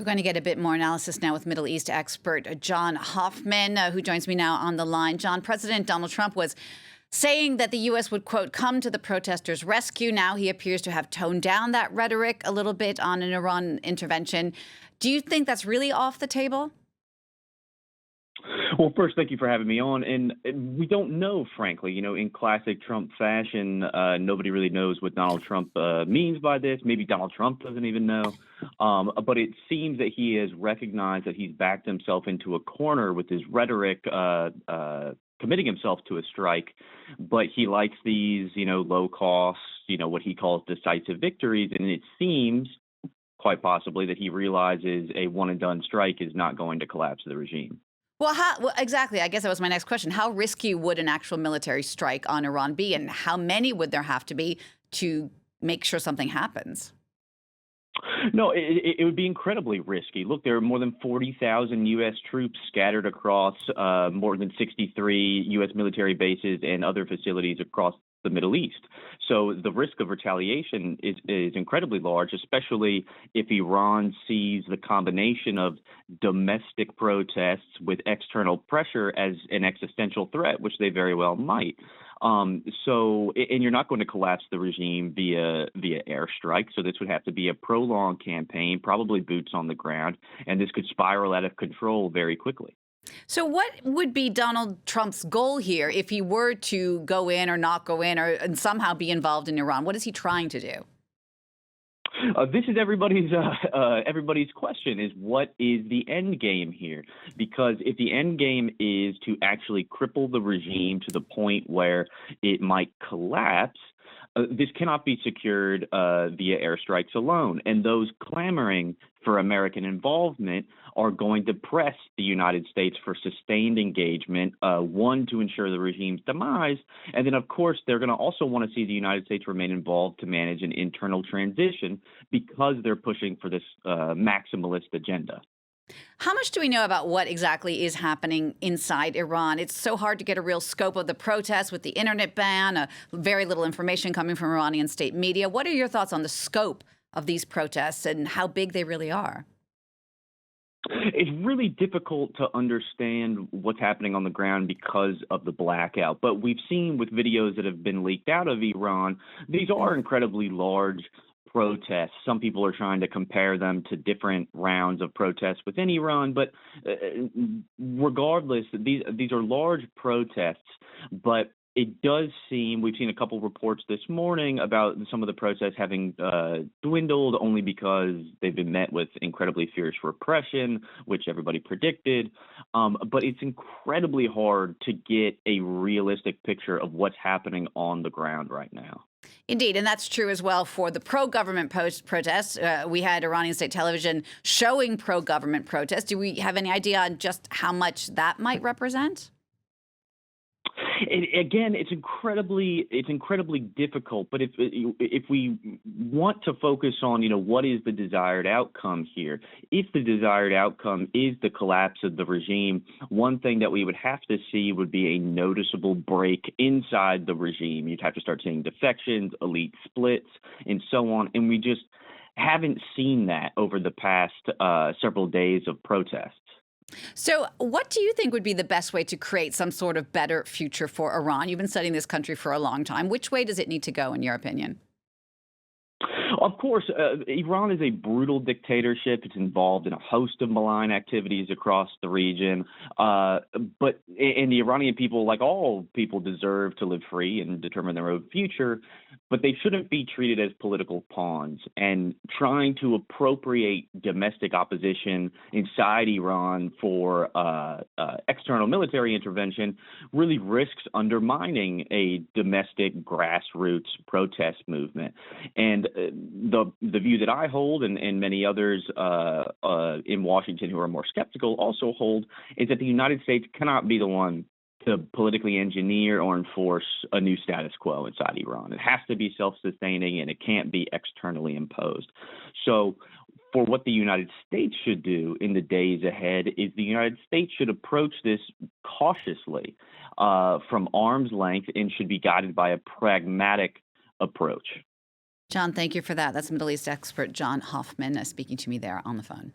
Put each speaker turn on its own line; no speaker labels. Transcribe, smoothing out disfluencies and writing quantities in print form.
We're going to get a bit more analysis now with Middle East expert Jon Hoffman, who joins me now on the line. John, President Donald Trump was saying that the U.S. would, quote, come to the protesters' rescue. Now he appears to have toned down that rhetoric a little bit on an Iran intervention. Do you think that's really off the table?
Well, first, thank you for having me on. And we don't know, frankly, in classic Trump fashion, nobody really knows what Donald Trump means by this. Maybe Donald Trump doesn't even know. But it seems that he has recognized that he's backed himself into a corner with his rhetoric, committing himself to a strike. But he likes these, low cost, what he calls decisive victories. And it seems quite possibly that he realizes a one and done strike is not going to collapse the regime.
Well, exactly. I guess that was my next question. How risky would an actual military strike on Iran be, and how many would there have to be to make sure something happens?
No, it would be incredibly risky. Look, there are more than 40,000 U.S. troops scattered across more than 63 U.S. military bases and other facilities across the Middle East. So the risk of retaliation is incredibly large, especially if Iran sees the combination of domestic protests with external pressure as an existential threat, which they very well might. And you're not going to collapse the regime via airstrike. So this would have to be a prolonged campaign, probably boots on the ground, and this could spiral out of control very quickly.
So what would be Donald Trump's goal here if he were to go in or not go in and somehow be involved in Iran? What is he trying to do?
This is everybody's question: is what is the end game here? Because if the end game is to actually cripple the regime to the point where it might collapse, this cannot be secured via airstrikes alone. And those clamoring for American involvement are going to press the United States for sustained engagement, one, to ensure the regime's demise. And then, of course, they're going to also want to see the United States remain involved to manage an internal transition because they're pushing for this maximalist agenda.
How much do we know about what exactly is happening inside Iran? It's so hard to get a real scope of the protests with the internet ban, very little information coming from Iranian state media. What are your thoughts on the scope of these protests and how big they really are?
It's really difficult to understand what's happening on the ground because of the blackout. But we've seen with videos that have been leaked out of Iran, these are incredibly large protests. Some people are trying to compare them to different rounds of protests within Iran, but regardless, these are large protests. But it does seem, we've seen a couple reports this morning about some of the protests having dwindled only because they've been met with incredibly fierce repression, which everybody predicted. But it's incredibly hard to get a realistic picture of what's happening on the ground right now.
Indeed, and that's true as well for the pro-government protests. We had Iranian state television showing pro-government protests. Do we have any idea on just how much that might represent?
Again, it's incredibly difficult. But if we want to focus on, what is the desired outcome here? If the desired outcome is the collapse of the regime, one thing that we would have to see would be a noticeable break inside the regime. You'd have to start seeing defections, elite splits, and so on. And we just haven't seen that over the past several days of protests.
So what do you think would be the best way to create some sort of better future for Iran? You've been studying this country for a long time. Which way does it need to go, in your opinion?
Of course, Iran is a brutal dictatorship. It's involved in a host of malign activities across the region. And the Iranian people, like all people, deserve to live free and determine their own future. But they shouldn't be treated as political pawns. And trying to appropriate domestic opposition inside Iran for external military intervention really risks undermining a domestic grassroots protest movement. And the view that I hold and many others in Washington who are more skeptical also hold is that the United States cannot be the one to politically engineer or enforce a new status quo inside Iran. It has to be self-sustaining and it can't be externally imposed. So for what the United States should do in the days ahead is the United States should approach this cautiously from arm's length and should be guided by a pragmatic approach.
John, thank you for that. That's Middle East expert Jon Hoffman speaking to me there on the phone.